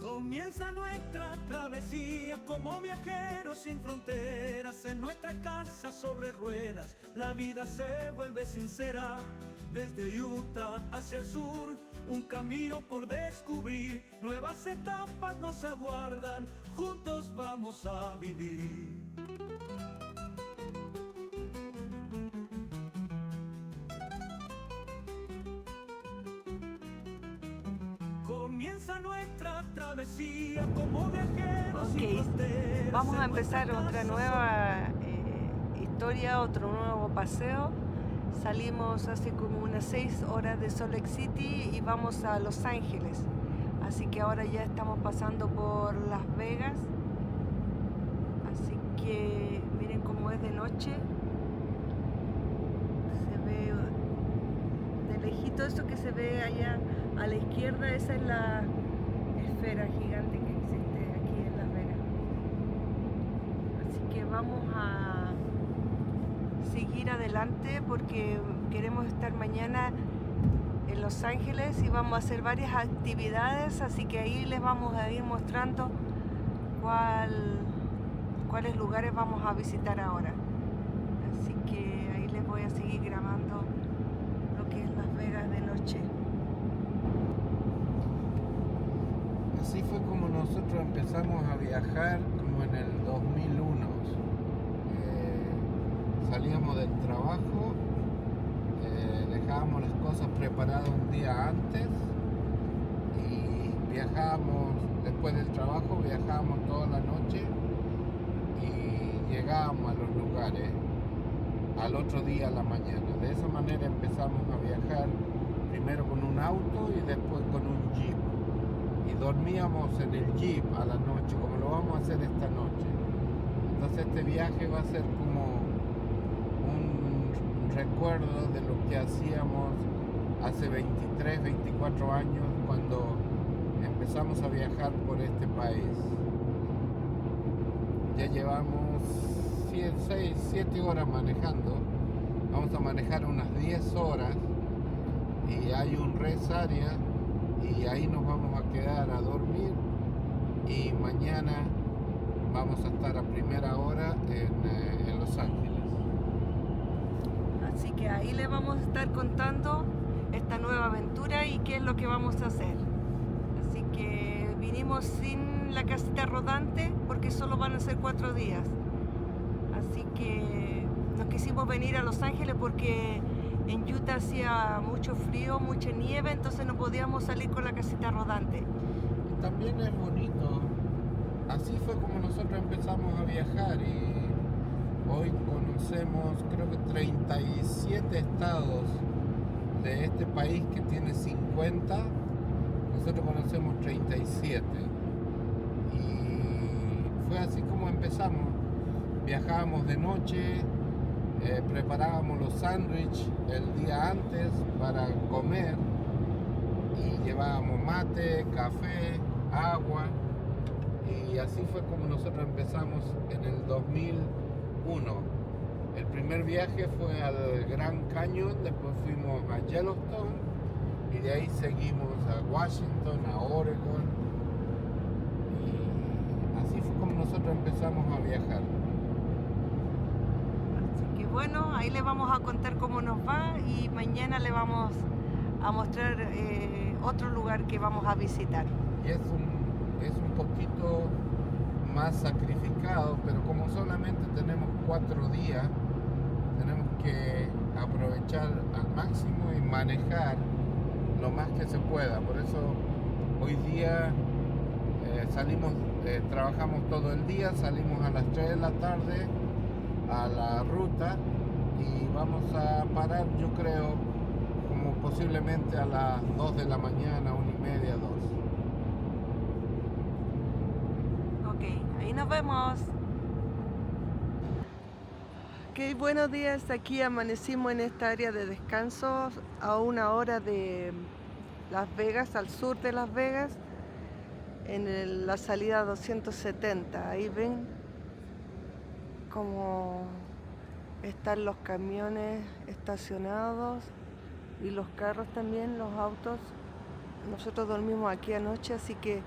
Comienza nuestra travesía como viajeros sin fronteras. En nuestra casa sobre ruedas la vida se vuelve sincera. Desde Utah hacia el sur, un camino por descubrir. Nuevas etapas nos aguardan, juntos vamos a vivir. Comienza nuestra travesía como viajeros sin fronteras. Vamos a empezar otra nueva historia, otro nuevo paseo. Salimos hace como unas 6 horas de Salt Lake City y vamos a Los Ángeles. Así que ahora ya estamos pasando por Las Vegas. Así que miren cómo es de noche. Se ve de lejito eso que se ve allá a la izquierda, esa es la esfera gigante que existe aquí en Las Vegas. Así que vamos a seguir adelante porque queremos estar mañana en Los Ángeles y vamos a hacer varias actividades, así que ahí les vamos a ir mostrando cuáles lugares vamos a visitar ahora. Así que ahí les voy a seguir grabando lo que es Las Vegas de noche. Así fue como nosotros empezamos a viajar como en el 2001. Salíamos del trabajo, dejábamos las cosas preparadas un día antes y viajábamos, después del trabajo viajábamos toda la noche y llegábamos a los lugares al otro día a la mañana. De esa manera empezamos a viajar, primero con un auto y después con un jeep. Y dormíamos en el jeep a la noche, como lo vamos a hacer esta noche. Entonces este viaje va a ser como un recuerdo de lo que hacíamos hace 23, 24 años cuando empezamos a viajar por este país. Ya llevamos 6, 7 horas manejando. Vamos a manejar unas 10 horas y hay un rest area y ahí nos vamos a quedar a dormir y mañana vamos a estar a primera hora en Los Ángeles. Así que ahí les vamos a estar contando esta nueva aventura y qué es lo que vamos a hacer. Así que vinimos sin la casita rodante porque solo van a ser 4 días. Así que nos quisimos venir a Los Ángeles porque en Utah hacía mucho frío, mucha nieve, entonces no podíamos salir con la casita rodante. Y también es bonito. Así fue como nosotros empezamos a viajar y hoy conocemos creo que 37 estados de este país que tiene 50. Nosotros conocemos 37. Y fue así como empezamos. Viajábamos de noche, preparábamos los sándwiches el día antes para comer y llevábamos mate, café, agua y así fue como nosotros empezamos en el 2001. El primer viaje fue al Grand Canyon, después fuimos a Yellowstone y de ahí seguimos a Washington, a Oregon y así fue como nosotros empezamos a viajar. Bueno, ahí les vamos a contar cómo nos va y mañana le vamos a mostrar otro lugar que vamos a visitar. Y es un poquito más sacrificado, pero como solamente tenemos 4 días, tenemos que aprovechar al máximo y manejar lo más que se pueda. Por eso hoy día salimos, trabajamos todo el día, salimos a las 3 de la tarde a la ruta y vamos a parar, yo creo, como posiblemente a las 2 de la mañana, 1:30, 2. Ok, ahí nos vemos. Ok, buenos días, aquí amanecimos en esta área de descanso a 1 hora de Las Vegas, al sur de Las Vegas, en la salida 270. Ahí ven como están los camiones estacionados y los carros también, los autos. Nosotros dormimos aquí anoche, así que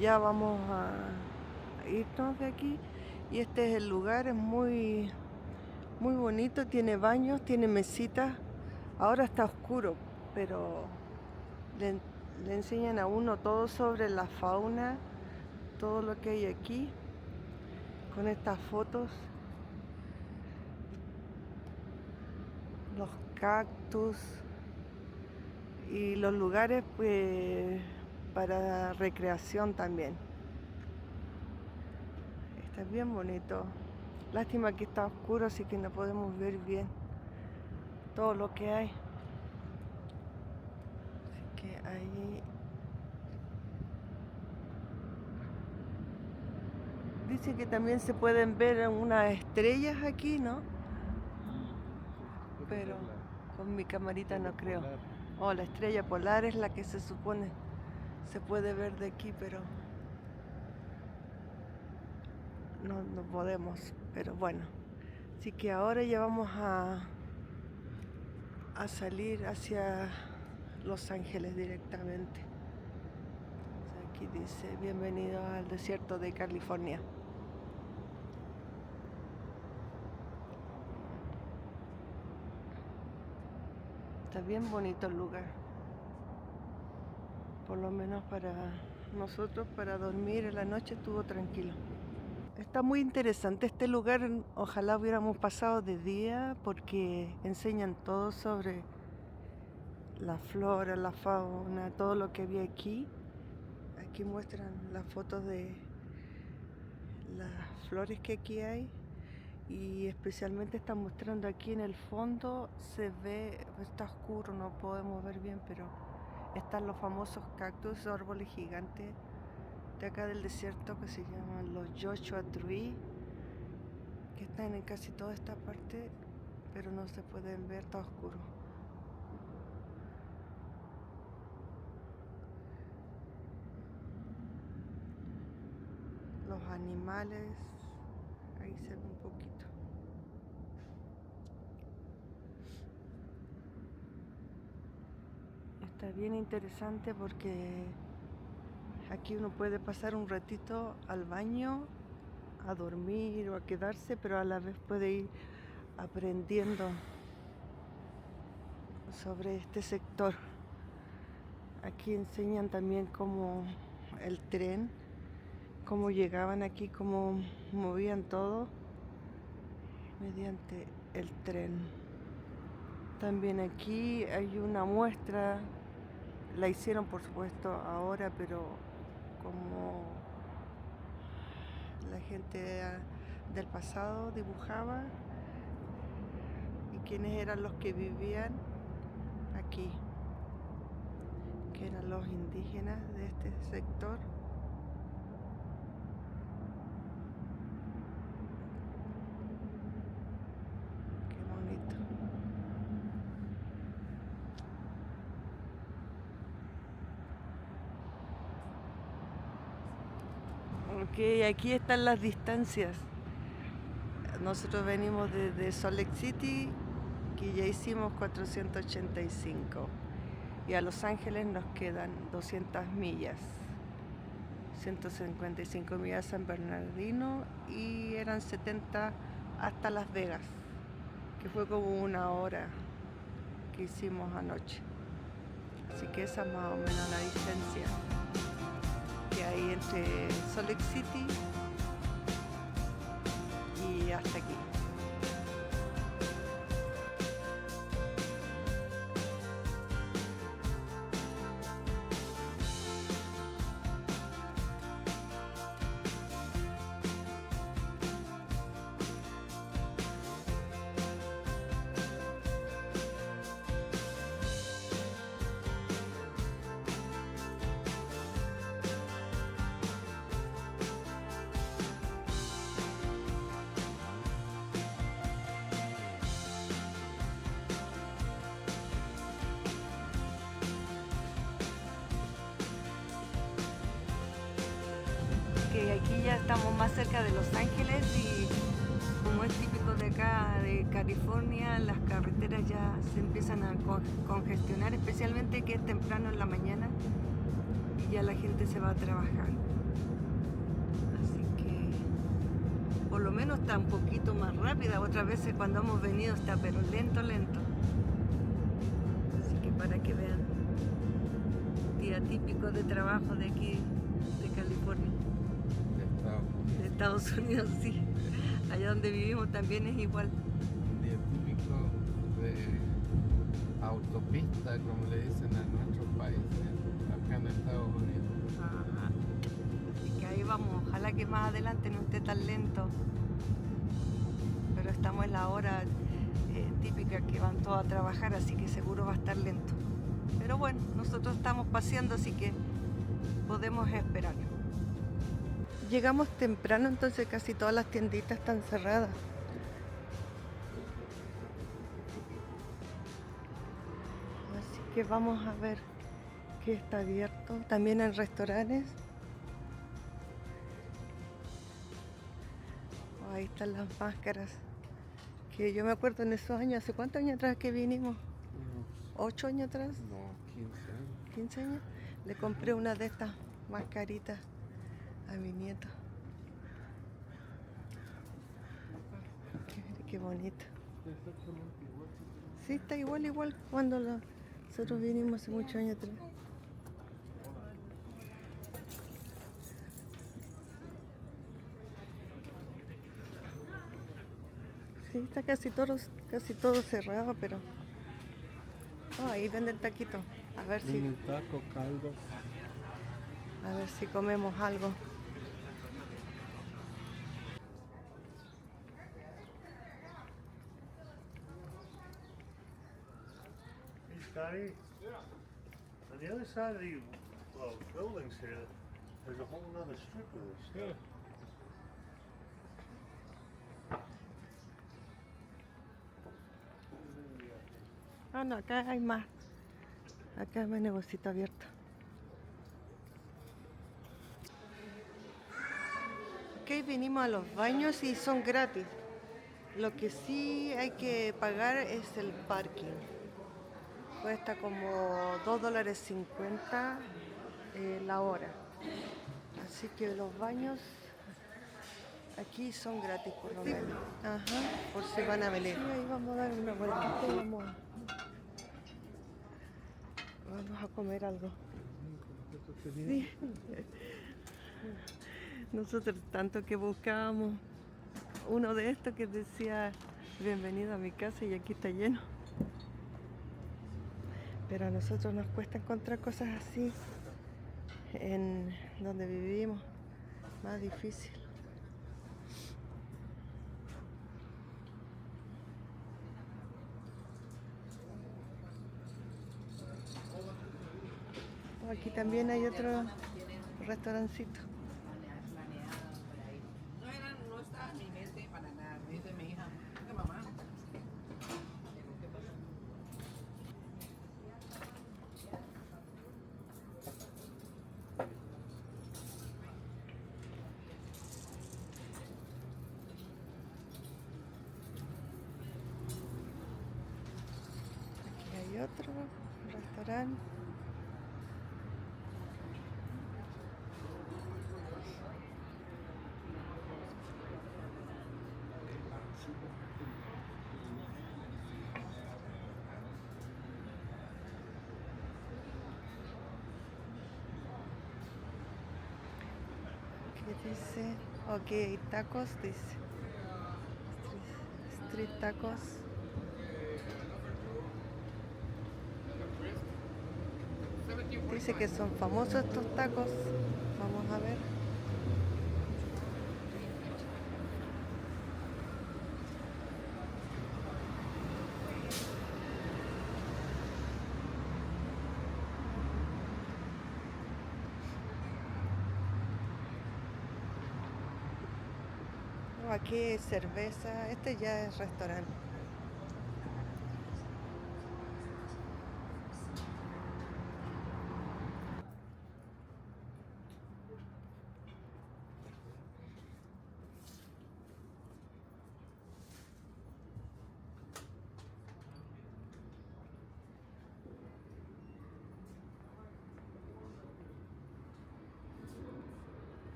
Ya vamos a irnos de aquí. Y este es el lugar, es muy bonito, tiene baños, tiene mesitas. Ahora está oscuro, pero le, le enseñan a uno todo sobre la fauna, todo lo que hay aquí, con estas fotos, los cactus y los lugares pues, para recreación también. Está bien bonito. Lástima que está oscuro, así que no podemos ver bien todo lo que hay. Así que ahí dice que también se pueden ver unas estrellas aquí, ¿no? Pero con mi camarita no creo. Oh, la estrella polar es la que se supone se puede ver de aquí, pero no podemos. Pero bueno, así que ahora ya vamos a salir hacia Los Ángeles directamente. Aquí dice, bienvenido al desierto de California. Está bien bonito el lugar. Por lo menos para nosotros, para dormir en la noche estuvo tranquilo. Está muy interesante este lugar, ojalá hubiéramos pasado de día porque enseñan todo sobre la flora, la fauna, todo lo que había aquí. Aquí muestran las fotos de las flores que aquí hay y especialmente están mostrando aquí en el fondo, se ve, está oscuro, no podemos ver bien, pero están los famosos cactus, árboles gigantes de acá del desierto que se llaman los Joshua Tree, que están en casi toda esta parte, pero no se pueden ver, está oscuro. Los animales, ahí se ve un poquito. Está bien interesante porque aquí uno puede pasar un ratito al baño, a dormir o a quedarse, pero a la vez puede ir aprendiendo sobre este sector. Aquí enseñan también cómo el tren, cómo llegaban aquí, cómo movían todo mediante el tren. También aquí hay una muestra, la hicieron por supuesto ahora, pero como la gente del pasado dibujaba y quiénes eran los que vivían aquí, que eran los indígenas de este sector. Qué bonito. Ok, aquí están las distancias. Nosotros venimos desde Salt Lake City, que ya hicimos 485, y a Los Ángeles nos quedan 200 millas, 155 millas a San Bernardino y eran 70 hasta Las Vegas, que fue como una hora que hicimos anoche. Así que esa es más o menos la distancia que hay entre Salt Lake City y hasta aquí. Que aquí ya estamos más cerca de Los Ángeles y como es típico de acá de California, las carreteras ya se empiezan a congestionar, especialmente que es temprano en la mañana y ya la gente se va a trabajar. por lo menos está un poquito más rápida. Otras veces cuando hemos venido está pero lento. Así que para que vean, día típico de trabajo de aquí, de California. De Estados Unidos, sí. Allá donde vivimos también es igual. Un día típico de autopista, como le dicen a nuestros países, acá en Estados Unidos. Ajá. Así que ahí vamos, ojalá que más adelante no esté tan lento. Pero estamos en la hora típica que van todos a trabajar, así que seguro va a estar lento. Pero bueno, nosotros estamos paseando, así que podemos esperar. Llegamos temprano, entonces casi todas las tienditas están cerradas. Así que vamos a ver qué está abierto. También en restaurantes. Oh, ahí están las máscaras. Que yo me acuerdo en esos años, ¿hace cuántos años atrás que vinimos? ¿8 años atrás? No, 15 años. 15 años. Le compré una de estas mascaritas a mi nieto. Qué bonito. Sí, está igual cuando nosotros vinimos hace muchos años atrás. Sí, está casi todo cerrado, pero... Oh, ahí venden taquitos. A ver si... taco, caldo. A ver si comemos algo. Hey, Scotty. On the other side of the buildings here, there's a whole other strip of this. Yeah. Ah, no, acá hay más. Acá hay más negocito abierto. Ok, vinimos a los baños y son gratis. Lo que sí hay que pagar es el parking. Cuesta como $2.50 la hora. Así que los baños aquí son gratis por lo menos. Ajá, por si van a venir. Sí, ahí vamos a dar una vueltita y vamos a comer algo. Sí. Nosotros tanto que buscábamos uno de estos que decía bienvenido a mi casa y aquí está lleno. Pero a nosotros nos cuesta encontrar cosas así en donde vivimos, más difícil. Aquí también hay otro restaurancito. No está en mi mente para nada, me dice mi hija, "Oye, mamá". Aquí hay otro restaurante. ¿Qué dice? Ok, tacos, dice. Street tacos. Dice que son famosos estos tacos. Vamos a ver. Oh, aquí hay cerveza. Este ya es restaurante.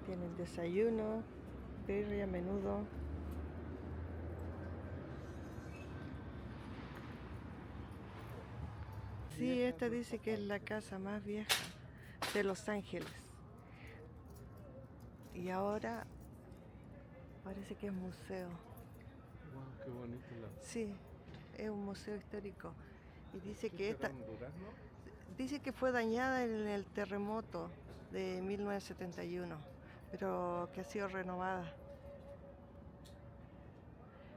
Tienen desayuno. Berry a menudo. Sí, esta dice que es la casa más vieja de Los Ángeles. Y ahora parece que es museo. Wow, qué bonito Sí, es un museo histórico. Y dice ¿Qué que será, esta, un durazno? dice que fue dañada en el terremoto de 1971, pero que ha sido renovada.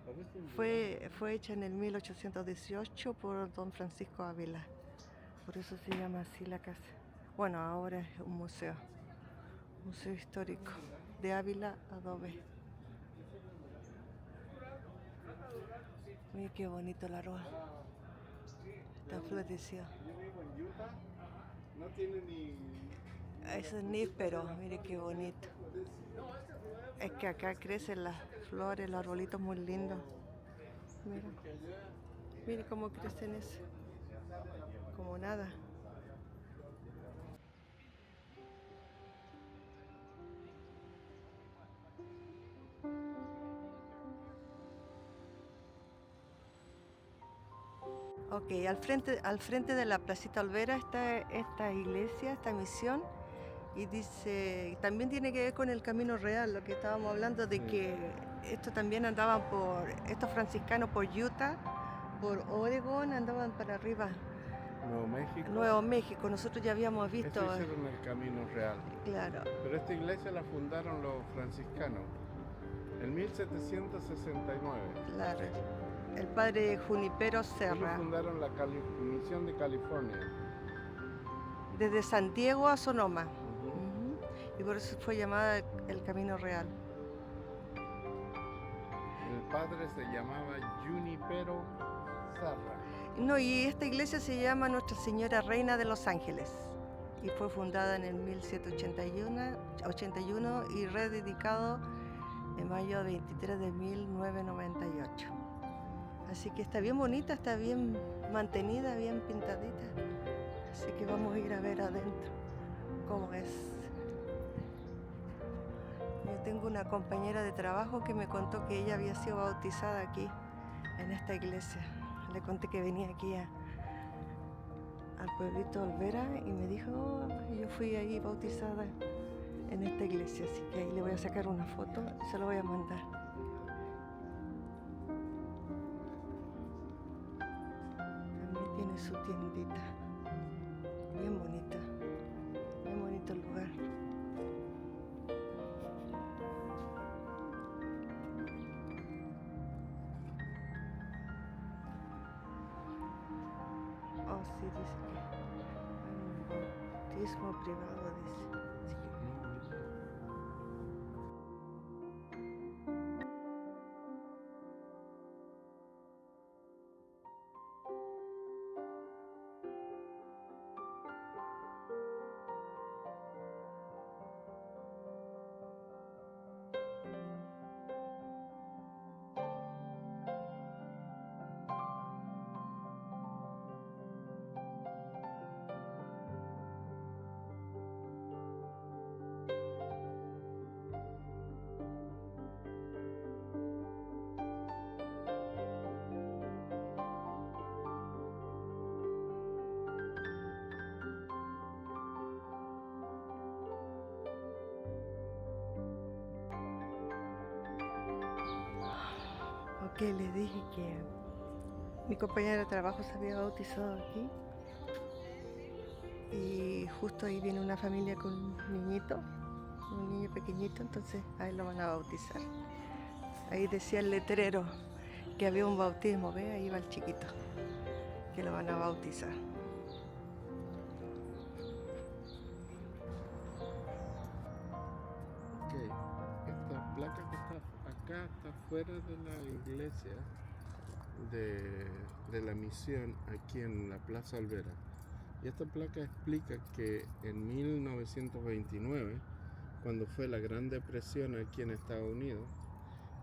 Parece un Fue hecha en el 1818 por don Francisco Ávila. Por eso se llama así la casa. Bueno, ahora es un museo histórico de Ávila Adobe. Mira qué bonito el árbol. Está florecido. Yo vivo en Utah, no tiene ni... Eso es níspero, mire qué bonito. Es que acá crecen las flores, los arbolitos muy lindos. Mira, mire cómo crecen eso. Como nada. Ok, al frente de la Placita Olvera está esta iglesia, esta misión, y dice, también tiene que ver con el Camino Real, lo que estábamos hablando de que estos también andaban estos franciscanos por Utah, por Oregon, andaban para arriba, Nuevo México. Nuevo México, nosotros ya habíamos visto, Eso hicieron el Camino Real. claro, Pero esta iglesia la fundaron los franciscanos en 1769. claro, el padre Junipero Ellos Serra, fundaron la Misión de California. desde Santiago a Sonoma. Ujú. Ujú. Y por eso fue llamada el Camino Real. El padre se llamaba Junipero Serra. No, y esta iglesia se llama Nuestra Señora Reina de los Ángeles y fue fundada en el 1781 y rededicado en mayo 23 de 1998. Así que está bien bonita, está bien mantenida, bien pintadita. Así que vamos a ir a ver adentro cómo es. Yo tengo una compañera de trabajo que me contó que ella había sido bautizada aquí, en esta iglesia. Le conté que venía aquí al pueblito Olvera y me dijo, "Oh, yo fui ahí bautizada en esta iglesia", así que ahí le voy a sacar una foto y se lo voy a mandar. También tiene su tiendita, bien bonito el lugar. Oh, sí, dice que hay un bautismo privado, dice. Así que ok, le dije que mi compañera de trabajo se había bautizado aquí y justo ahí viene una familia con un niñito, un niño pequeñito, entonces a él lo van a bautizar. Ahí decía el letrero que había un bautismo, ve, ahí va el chiquito, que lo van a bautizar. Ok, esta placa que está acá está fuera de la iglesia de la misión aquí en la Plaza Olvera. Y esta placa explica que en 1929, cuando fue la Gran Depresión aquí en Estados Unidos,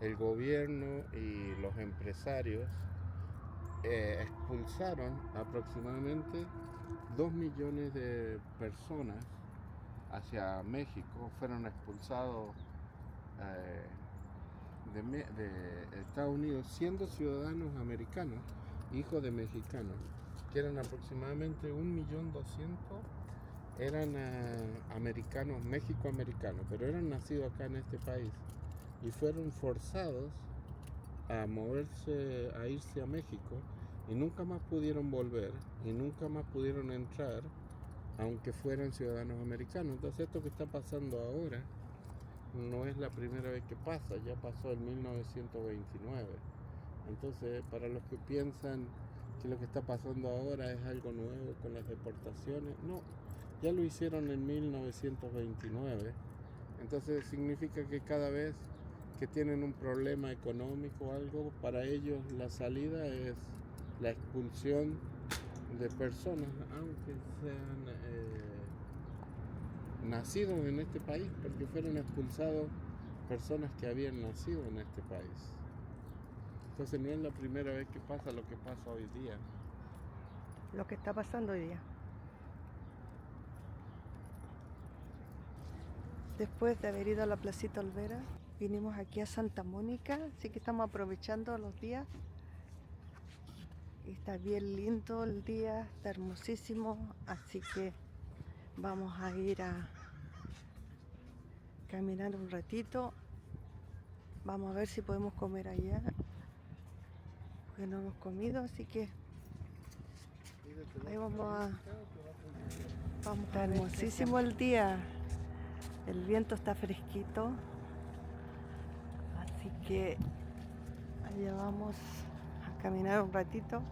el gobierno y los empresarios expulsaron aproximadamente 2 millones de personas hacia México, fueron expulsados de Estados Unidos, siendo ciudadanos americanos, hijos de mexicanos, que eran aproximadamente 1.200.000, eran americanos, mexicoamericanos, pero eran nacidos acá en este país y fueron forzados a moverse, a irse a México y nunca más pudieron volver y nunca más pudieron entrar, aunque fueran ciudadanos americanos. Entonces esto que está pasando ahora no es la primera vez que pasa, ya pasó en 1929. Entonces, para los que piensan que lo que está pasando ahora es algo nuevo con las deportaciones, no, ya lo hicieron en 1929. Entonces significa que cada vez que tienen un problema económico o algo, para ellos la salida es la expulsión de personas, aunque sean nacidos en este país, porque fueron expulsados personas que habían nacido en este país. Entonces no es la primera vez que pasa lo que pasa hoy día. Lo que está pasando hoy día. Después de haber ido a la Placita Olvera, vinimos aquí a Santa Mónica, así que estamos aprovechando los días. Y está bien lindo el día, está hermosísimo, así que vamos a ir a caminar un ratito. Vamos a ver si podemos comer allá, porque no hemos comido, así que ahí vamos. Está hermosísimo el día, el viento está fresquito, así que allá vamos a caminar un ratito.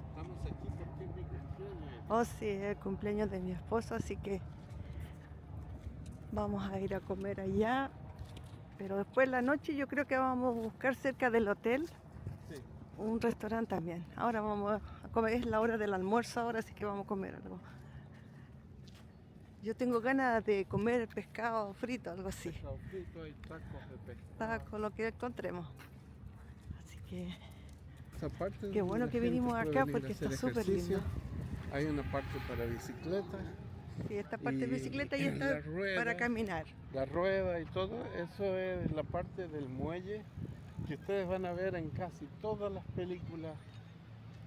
Estamos aquí porque es mi cumpleaños. Oh sí, es el cumpleaños de mi esposo, así que vamos a ir a comer allá, pero después en la noche yo creo que vamos a buscar cerca del hotel Sí. un restaurante también. Ahora vamos a comer, es la hora del almuerzo ahora, así que vamos a comer algo. Yo tengo ganas de comer pescado frito, algo así. Pescado frito y tacos de pescado. Con lo que encontremos. Así que Esta parte qué bueno la que gente vinimos puede acá venir a porque hacer está súper ejercicio. lindo. Hay una parte para bicicleta, Y esta parte de Y bicicleta y la esta rueda. para caminar. la rueda y todo. Eso es la parte del muelle que ustedes van a ver en casi todas las películas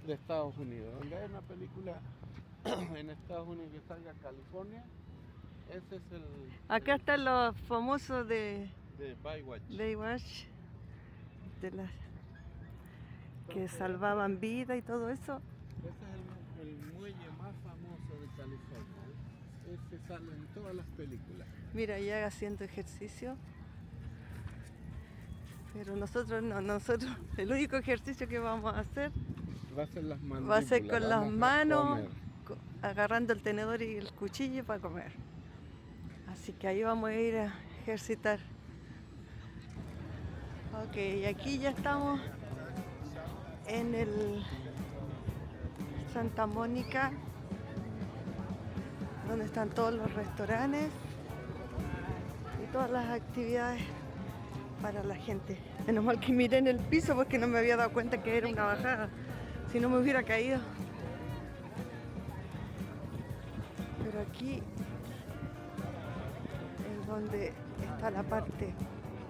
de Estados Unidos. Donde hay una película en Estados Unidos que salga California, ese es Acá están los famosos de de Baywatch. Baywatch, de las que salvaban vida y todo eso. Ese es el muelle más famoso de California. Ese sale en todas las películas. Mira, ya haciendo ejercicio. Pero nosotros no, el único ejercicio que vamos a hacer Va a ser las mandíbulas. va a ser con las vamos a manos, comer. agarrando el tenedor y el cuchillo para comer. Así que ahí vamos a ir a ejercitar. Ok, y aquí ya estamos en el Santa Mónica, donde están todos los restaurantes y todas las actividades para la gente. Menos mal que miré en el piso porque no me había dado cuenta que era una bajada, si no me hubiera caído. Pero aquí es donde está la parte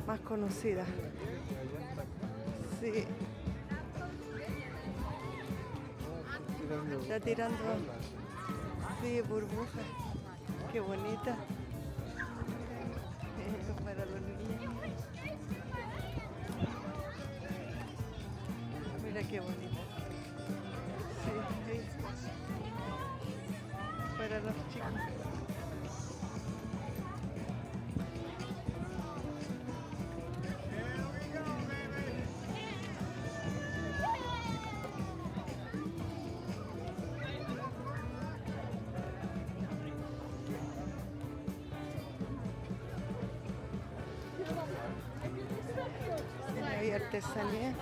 más conocida. Sí, está tirando, sí, burbujas. Qué bonita. Para los niños. Mira qué bonita. Sí, ahí. Para los chicos. Hay artesanía.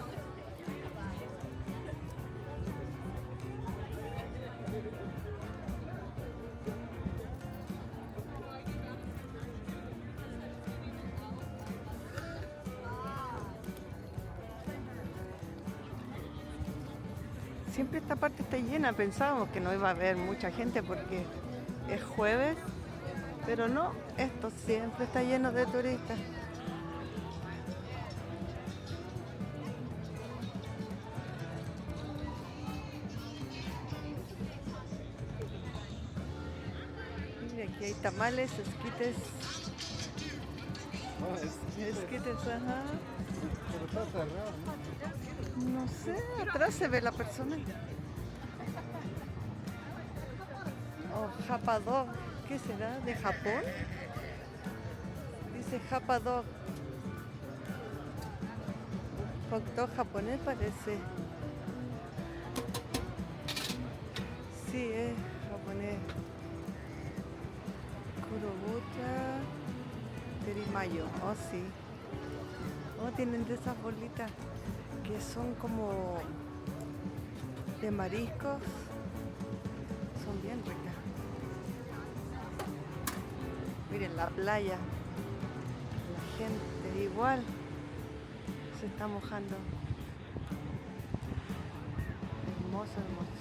Siempre esta parte está llena, pensábamos que no iba a haber mucha gente porque es jueves, pero no, esto siempre está lleno de turistas. Aquí hay tamales, esquites. Esquites, ajá. Pero está cerrado, ¿no? No sé, atrás se ve la persona. Oh, Japadog. ¿Qué será? ¿De Japón? Dice Japadog. Hot dog japonés parece. Sí, es japonés. Kurobucha Terimayo. Oh, sí. Oh, tienen de esas bolitas que son como de mariscos. Son bien ricas. Miren la playa. La gente igual se está mojando. Hermoso, hermoso.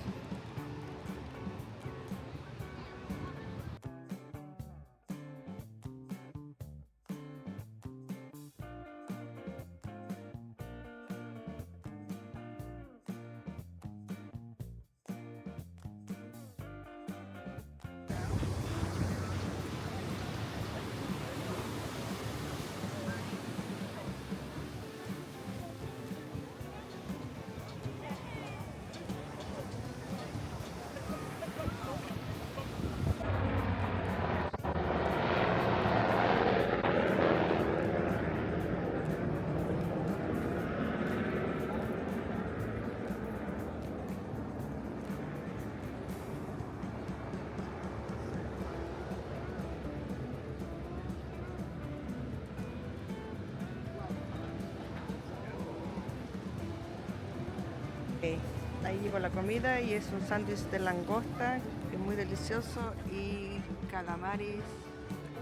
Ahí llegó la comida y es un sándwich de langosta, que es muy delicioso, y calamares,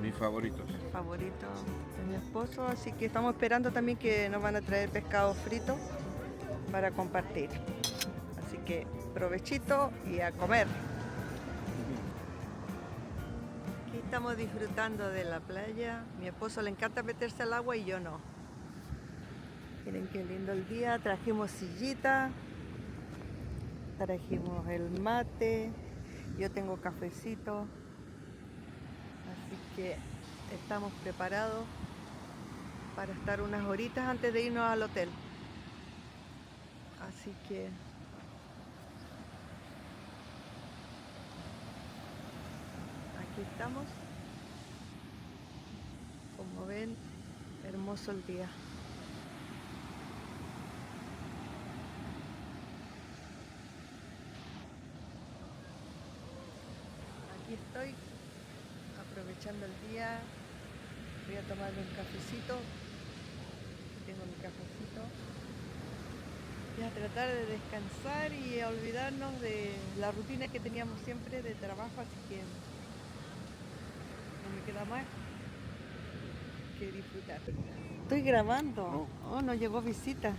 Mis favoritos. favorito de mi esposo, así que estamos esperando también que nos van a traer pescado frito para compartir. Así que provechito y a comer. Aquí estamos disfrutando de la playa. Mi esposo le encanta meterse al agua y yo no. Miren qué lindo el día. Trajimos sillita, trajimos el mate, yo tengo cafecito. Así que estamos preparados para estar unas horitas antes de irnos al hotel. Así que aquí estamos. Como ven, hermoso el día. Aquí estoy aprovechando el día. Voy a tomarme un cafecito. Aquí tengo mi cafecito. Y a tratar de descansar y a olvidarnos de la rutina que teníamos siempre de trabajo, así que no me queda más que disfrutar. Estoy grabando. Oh, no llegó visita.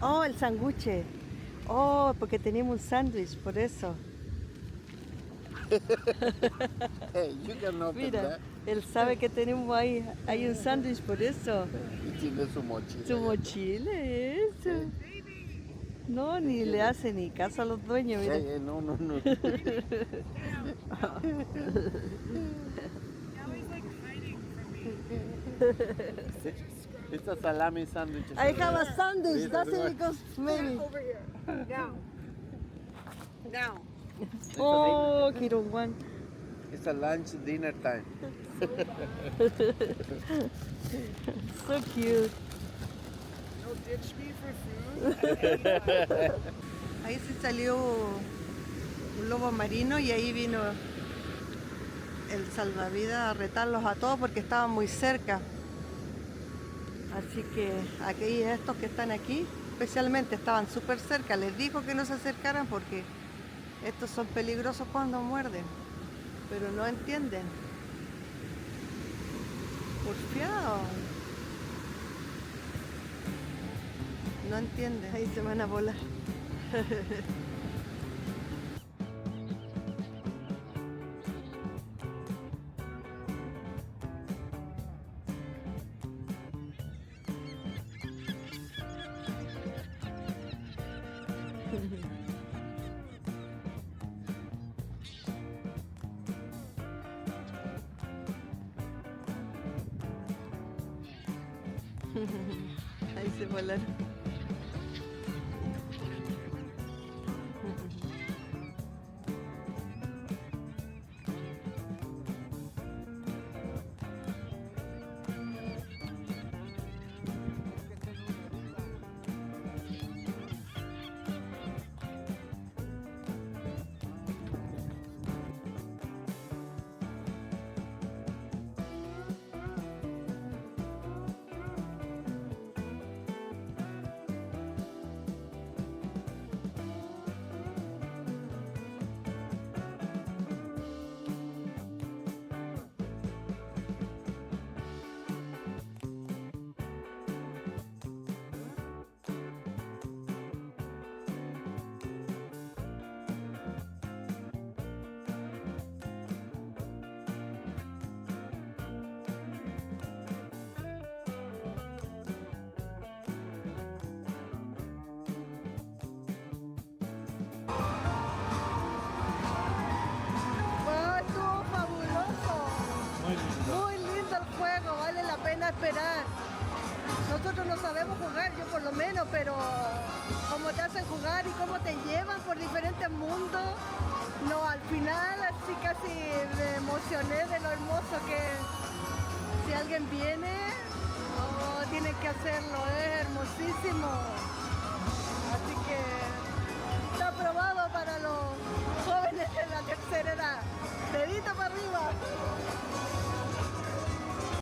Oh, el sanguche. Oh, porque teníamos un sándwich, por eso. Hey, you can open Mira, that. él sabe que tenemos ahí. Hay un sándwich, por eso. Y tiene su mochila. Su mochila, eso. No, ni le hace ni caso a los dueños, mira. Hey, hey, no, no, no. It's a salami sandwich. I have a sandwich, that's it because maybe. Over here. Down. Down. Oh, quiero one. It's a lunch dinner time. So cute. No ditch me for food. Ahí se salió un lobo marino y ahí vino el salvavidas a retarlos a todos porque estaban muy cerca. Así que aquí estos que están aquí, especialmente estaban súper cerca, les dijo que no se acercaran porque estos son peligrosos cuando muerden, pero no entienden. Porfiado. No entienden, ahí se van a volar. Ahí se volaron. Esperar. Nosotros no sabemos jugar, yo por lo menos, pero cómo te hacen jugar y cómo te llevan por diferentes mundos, no, al final así casi me emocioné de lo hermoso que si alguien viene, oh, tienen que hacerlo, es hermosísimo. Así que está aprobado para los jóvenes de la tercera edad. Dedito para arriba.